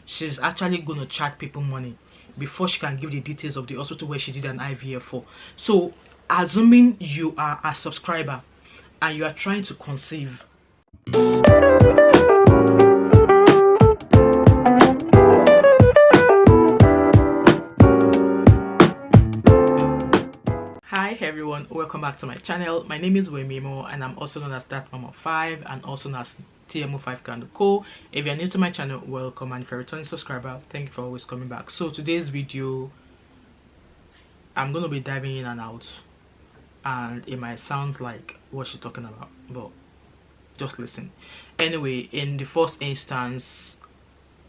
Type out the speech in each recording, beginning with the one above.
she's actually going to charge people money before she can give the details of the hospital where she did an IVF for. So assuming you are a subscriber and you are trying to conceive, hi everyone, welcome back to my channel. My name is Wemimo and I'm also known as That Mama 5 and also known as TMO5 Kind Co. If you're new to my channel, welcome, and if you're a returning subscriber, thank you for always coming back. So today's video, I'm gonna be diving in and out and it might sound like what she's talking about, but just listen. Anyway, in the first instance,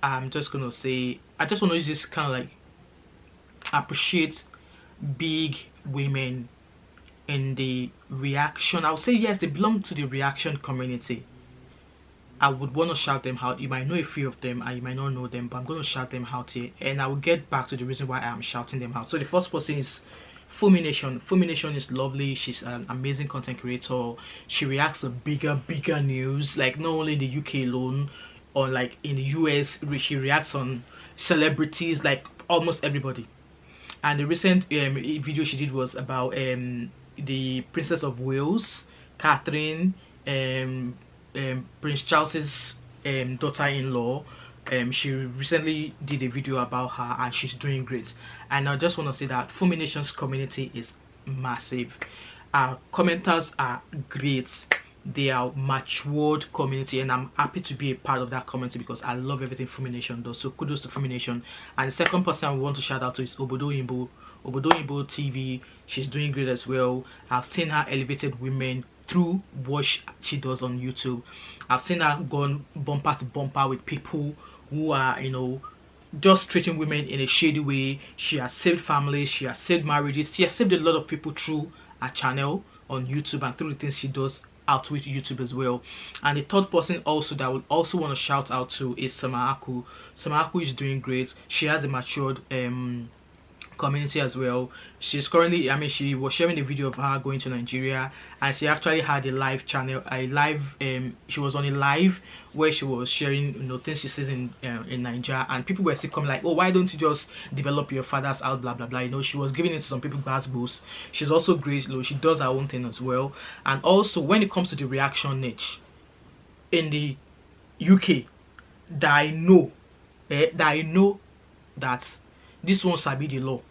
I'm just gonna say I just want to use this kind of like appreciate big women in the reaction. I would say yes, they belong to the reaction community. I would want to shout them out. You might know a few of them and you might not know them, but I'm going to shout them out here, and I will get back to the reason why I'm shouting them out. So the first person is Fulmination. Fulmination is lovely. She's an amazing content creator. She reacts to bigger news, like not only in the UK alone, or like in the US. She reacts on celebrities, like almost everybody. And the recent video she did was about the Princess of Wales, Catherine, Prince Charles's daughter-in-law. She recently did a video about her and she's doing great. And I just want to say that Fulmination's community is massive. Our commenters are great. They are matured community, and I'm happy to be a part of that community because I love everything Fulmination does. So kudos to Fulmination. And the second person I want to shout out to is Obodo Oyinbo TV. She's doing great as well. I've seen her elevated women through what she does on YouTube. I've seen her gone bumper to bumper with people who are, you know, just treating women in a shady way. She has saved families, she has saved marriages, she has saved a lot of people through her channel on YouTube and through the things she does out with YouTube as well. And the third person also that I would also want to shout out to is Sama Aku. Sama Aku is doing great. She has a matured community as well. She's currently, I mean, she was sharing a video of her going to Nigeria, and she actually had a live channel, she was on a live where she was sharing, you know, things she says in Nigeria, and people were still coming like, oh, why don't you just develop your father's out, blah blah blah. You know, she was giving it to some people buzz boost. She's also great, you know, she does her own thing as well. And also when it comes to the reaction niche in the UK, that I know that this one shall be the law.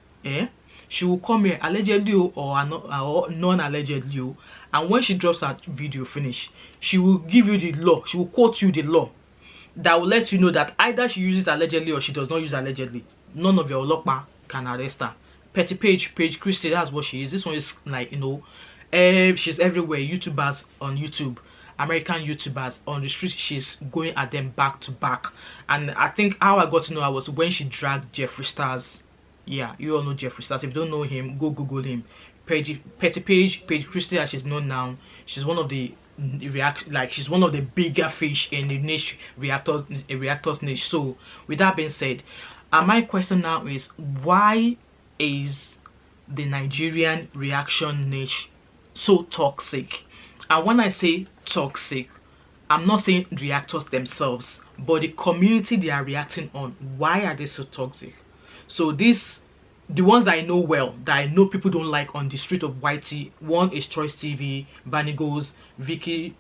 She will come here allegedly or non-allegedly, and when she drops her video finish, she will give you the law. She will quote you the law that will let you know that either she uses allegedly or she does not use allegedly. None of your lokpa can arrest her. Petty Paige Christie, that's what she is. This one is like, you know, she's everywhere. YouTubers on YouTube, American YouTubers on the street, she's going at them back to back. And I think how I got to know her was when she dragged Jeffree Stars. Yeah, you all know Jeffree Stars. If you don't know him, go Google him. Petty Paige Christie, as she's known now, she's one of the she's one of the bigger fish in the niche reactors niche. So with that being said, my question now is, why is the Nigerian reaction niche so toxic? And when I say toxic, I'm not saying reactors themselves, but the community they are reacting on. Why are they so toxic? So the ones that I know well, that I know people don't like on the street of Whitey, one is Choice TV, Banigos, Vicky's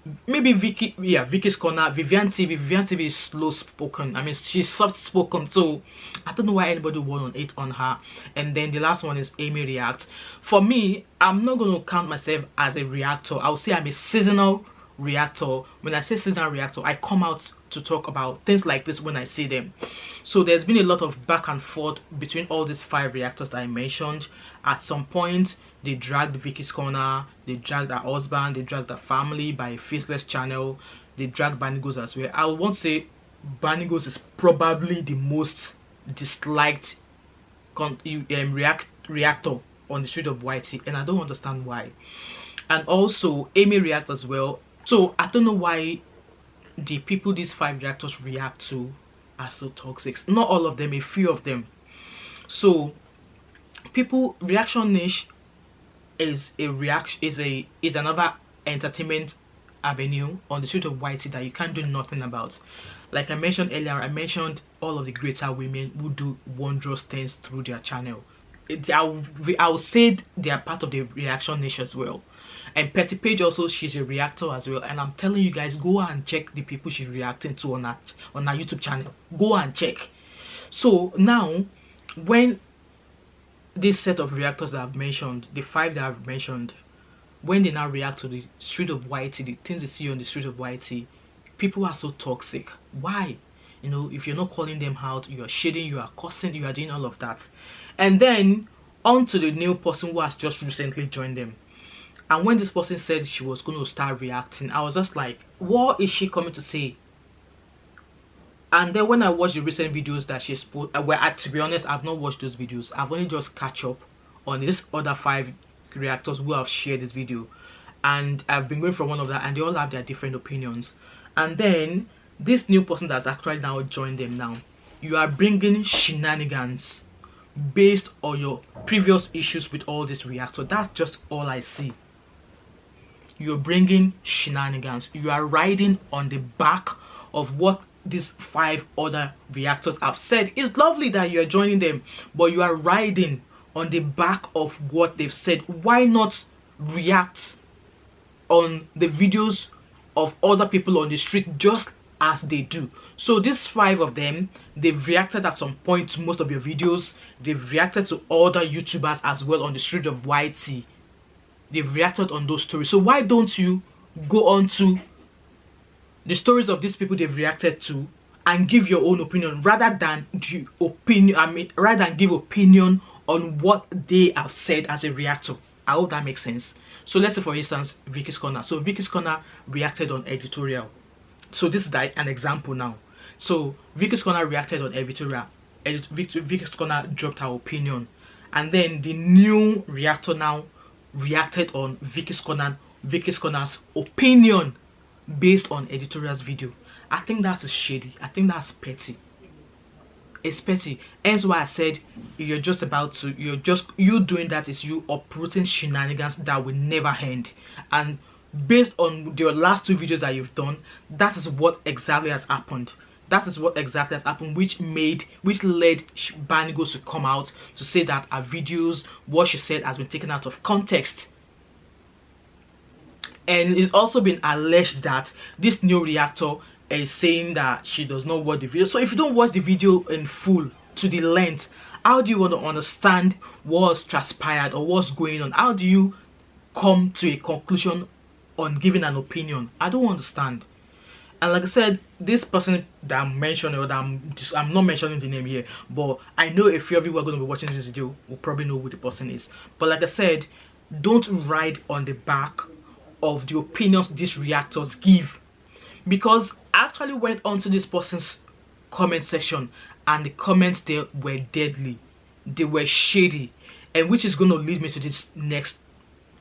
Corner, Vivian TV. Vivian TV is slow spoken. I mean, she's soft spoken, so I don't know why anybody would want to hate on her. And then the last one is Amy React. For me, I'm not going to count myself as a reactor. I would say I'm a seasonal reactor. When I say seasonal reactor, I come out to talk about things like this when I see them. So there's been a lot of back and forth between all these 5 reactors that I mentioned. At some point, they dragged Vicky's Corner, they dragged her husband, they dragged her family by a faceless channel, they dragged Banigos as well. I won't say Banigos is probably the most disliked reactor on the street of Whitey, and I don't understand why. And also Amy React as well. So I don't know why the people these 5 reactors react to are so toxic. Not all of them, a few of them. So people, reaction niche is another entertainment avenue on the street of Whitey that you can't do nothing about. Like I mentioned earlier, I mentioned all of the greater women who do wondrous things through their channel. I'll say they are part of the reaction niche as well. And Petty Page also, she's a reactor as well. And I'm telling you guys, go and check the people she's reacting to on her YouTube channel. Go and check. So now, when this set of reactors that I've mentioned, the 5 that I've mentioned, when they now react to the street of YT, the things they see on the street of YT, people are so toxic. Why? You know, if you're not calling them out, you are shading, you are cussing, you are doing all of that. And then on to the new person who has just recently joined them. And when this person said she was going to start reacting, I was just like, what is she coming to say? And then when I watched the recent videos that she spoke, to be honest, I've not watched those videos. I've only just catch up on these other 5 reactors who have shared this video. And I've been going from one of that, and they all have their different opinions. And then this new person that's actually now joined them now, you are bringing shenanigans based on your previous issues with all this reactor. That's just all I see. You're bringing shenanigans. You are riding on the back of what these 5 other reactors have said. It's lovely that you're joining them, but you are riding on the back of what they've said. Why not react on the videos of other people on the street just as they do? So these 5 of them, they've reacted at some point to most of your videos. They've reacted to other YouTubers as well on the street of YT. They've reacted on those stories. So why don't you go on to the stories of these people they've reacted to and give your own opinion rather than give opinion on what they have said as a reactor? I hope that makes sense. So let's say, for instance, Vicky's Corner. So Vicky's Corner reacted on editorial. So this is an example now. So Vicky's Corner reacted on editorial. Vicky's Corner dropped her opinion. And then the new reactor now reacted on Vicky's Corner's opinion based on editorial's video. I think that's shady. I think that's petty. It's petty. Hence why I said you doing that is you uprooting shenanigans that will never end. And based on your last 2 videos that you've done, that is what exactly has happened. That is what exactly has happened, which led Banigos to come out to say that her videos, what she said, has been taken out of context. And it's also been alleged that this new reactor is saying that she does not watch the video. So if you don't watch the video in full to the length, how do you want to understand what's transpired or what's going on? How do you come to a conclusion on giving an opinion? I don't understand. And like I said, this person that I'm mentioning, or that I'm not mentioning the name here, but I know a few of you who are going to be watching this video will probably know who the person is. But like I said, don't ride on the back of the opinions these reactors give, because I actually went onto this person's comment section and the comments there were deadly, they were shady, and which is going to lead me to this next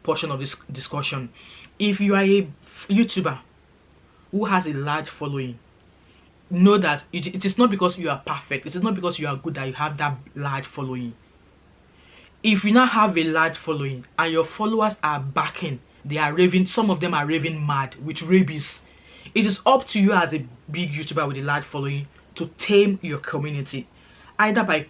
portion of this discussion. If you are a YouTuber who has a large following, know that it is not because you are perfect, it is not because you are good that you have that large following. If you now have a large following and your followers are backing, they are raving, some of them are raving mad with rabies, it is up to you as a big YouTuber with a large following to tame your community, either by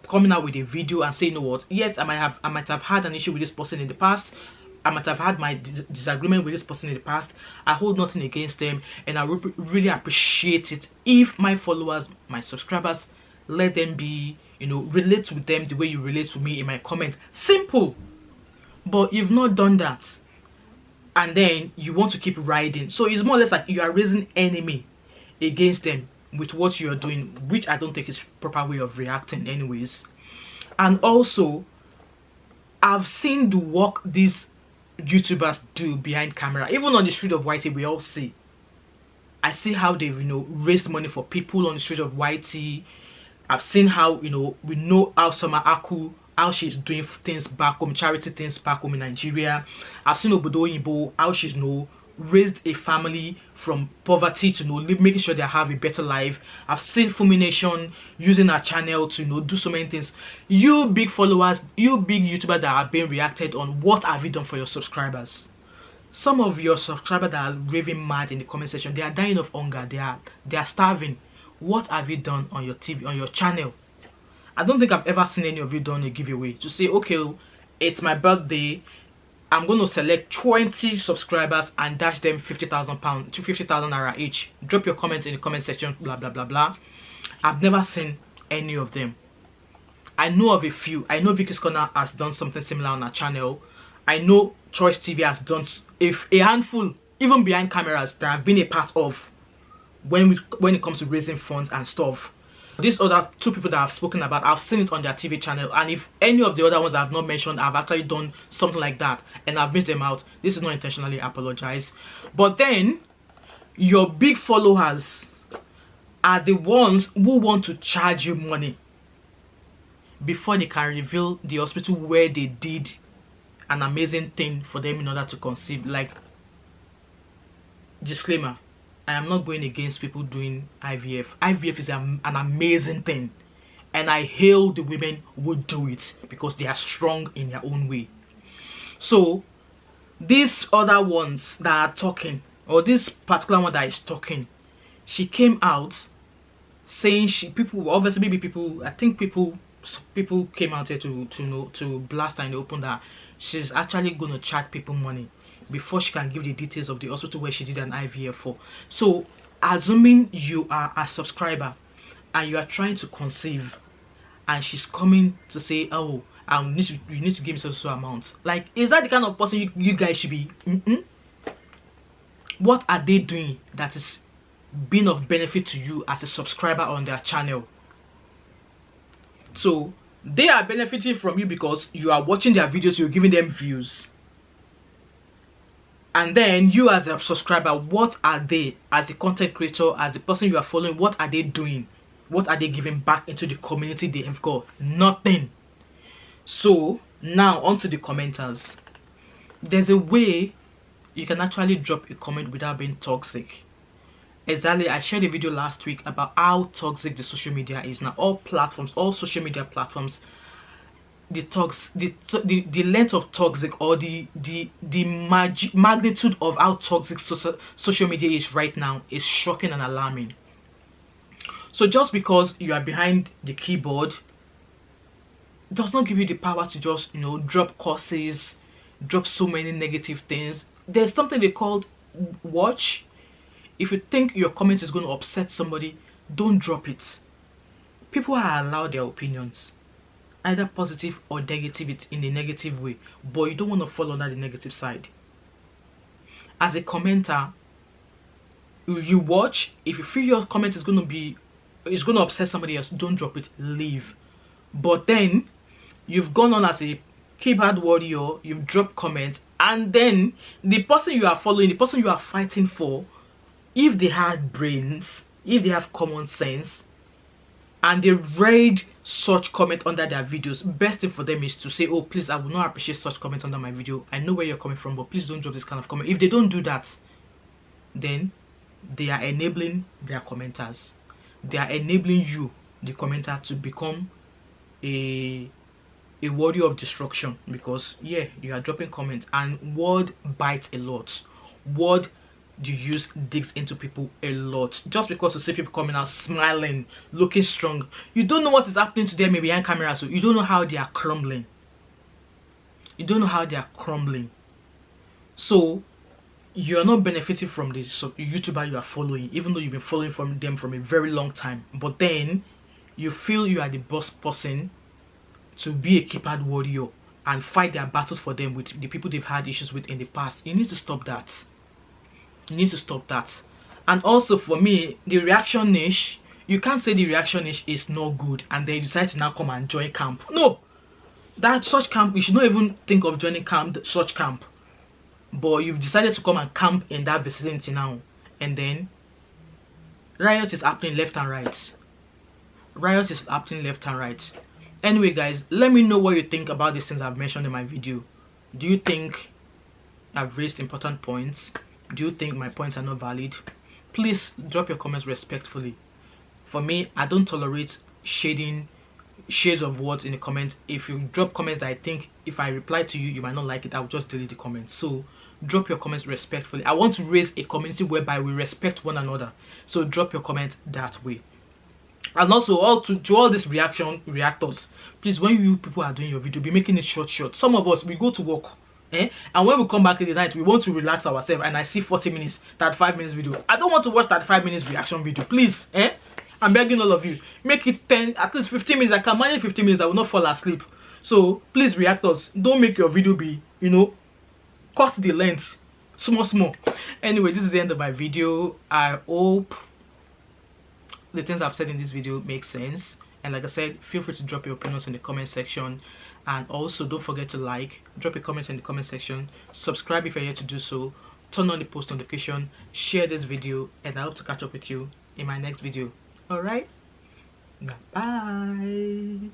coming out with a video and saying, you know what, yes, I might have had an issue with this person in the past, I might have had my disagreement with this person in the past, I hold nothing against them, and I really appreciate it if my followers, my subscribers, let them be, relate with them the way you relate to me in my comment. Simple. But you've not done that, and then you want to keep riding. So it's more or less like you are raising enemy against them with what you are doing, which I don't think is proper way of reacting anyways. And also, I've seen the work these YouTubers do behind camera. Even on the street of YT, we all see. I see how they've raised money for people on the street of YT. I've seen how we know how Summer Aku, how she's doing things back home, charity things back home in Nigeria. I've seen Obodo Oyinbo, how she's raised a family from poverty to making sure they have a better life. I've seen Fulmination using her channel to do so many things. You big followers, you big YouTubers that are being reacted on, what have you done for your subscribers? Some of your subscribers that are raving mad in the comment section, they are dying of hunger, they are starving. What have you done on your TV, on your channel? I don't think I've ever seen any of you done a giveaway to say, okay, it's my birthday, I'm going to select 20 subscribers and dash them £50,000 to 50,000 naira each. Drop your comments in the comment section, blah blah blah blah. I've never seen any of them. I know of a few. I know Vicky's Corner has done something similar on her channel. I know Choice TV has done a handful, even behind cameras, that I've been a part of when it comes to raising funds and stuff. These other two people that I've spoken about, I've seen it on their TV channel, and if any of the other ones I've not mentioned, I've actually done something like that and I've missed them out, this is not intentionally, I apologize. But then your big followers are the ones who want to charge you money before they can reveal the hospital where they did an amazing thing for them in order to conceive. Like, disclaimer, I am not going against people doing IVF. IVF is an amazing thing, and I hail the women who do it because they are strong in their own way. So these other ones that are talking, or this particular one that is talking, she came out saying I think people came out here to blast her in the open that she's actually going to charge people money before she can give the details of the hospital where she did an IVF for. So, assuming you are a subscriber and you are trying to conceive, and she's coming to say, oh, you need to give me so amount. Like, is that the kind of person you guys should be? What are they doing that is being of benefit to you as a subscriber on their channel? So they are benefiting from you because you are watching their videos, you're giving them views. And then you as a subscriber, what are they, as a content creator, as the person you are following, what are they doing? What are they giving back into the community they have got? Nothing. So now onto the commenters. There's a way you can actually drop a comment without being toxic. Exactly, I shared a video last week about how toxic the social media is now. All platforms, all social media platforms, the length of toxic, or the magnitude of how toxic social media is right now is shocking and alarming. So just because you are behind the keyboard does not give you the power to just, drop curses, drop so many negative things. There's something they called watch. If you think your comment is going to upset somebody, don't drop it. People are allowed their opinions, either positive or negative, in a negative way, but you don't want to fall under the negative side. As a commenter, you watch. If you feel your comment is going to upset somebody else, don't drop it, leave. But then you've gone on as a keyboard warrior, you've dropped comments, and then the person you are following, the person you are fighting for, if they had brains, if they have common sense, and they read such comment under their videos, best thing for them is to say, oh, please, I will not appreciate such comments under my video. I know where you're coming from, but please don't drop this kind of comment. If they don't do that, then they are enabling their commenters. They are enabling you, the commenter, to become a warrior of destruction, because yeah, you are dropping comments, and word bites a lot. Word you use digs into people a lot. Just because you see people coming out smiling, looking strong, you don't know what is happening to them behind camera, so you don't know how they are crumbling. You don't know how they are crumbling. So you're not benefiting from the YouTuber you are following, even though you've been following from them from a very long time. But then you feel you are the boss person to be a keypad warrior and fight their battles for them with the people they've had issues with in the past. You need to stop that. You need to stop that. And also, for me, the reaction niche, you can't say the reaction niche is not good and they decide to now come and join camp. No, that such camp, you should not even think of joining such camp. But you've decided to come and camp in that vicinity now, and then riot is happening left and right. Riot is happening left and right. Anyway, guys, let me know what you think about these things I've mentioned in my video. Do you think I've raised important points? Do you think my points are not valid? Please drop your comments respectfully. For me, I don't tolerate shading shades of words in the comments. If you drop comments that I think if I reply to you, you might not like it, I'll just delete the comments. So drop your comments respectfully. I want to raise a community whereby we respect one another. So drop your comments that way. And also to all these reactors, please, when you people are doing your video, be making it short. Some of us, we go to work, and when we come back in the night, we want to relax ourselves, and I see 40 minutes, 35 minutes video. I don't want to watch 35 minutes reaction video. Please, I'm begging all of you, make it 10, at least 15 minutes. I can manage 15 minutes. I will not fall asleep. So please, reactors, don't make your video be, cut the length small. Anyway, this is the end of my video. I hope the things I've said in this video make sense, and like I said, feel free to drop your opinions in the comment section, and also don't forget to drop a comment in the comment section, subscribe if you're yet to do so, turn on the post notification, share this video, and I hope to catch up with you in my next video. All right, bye.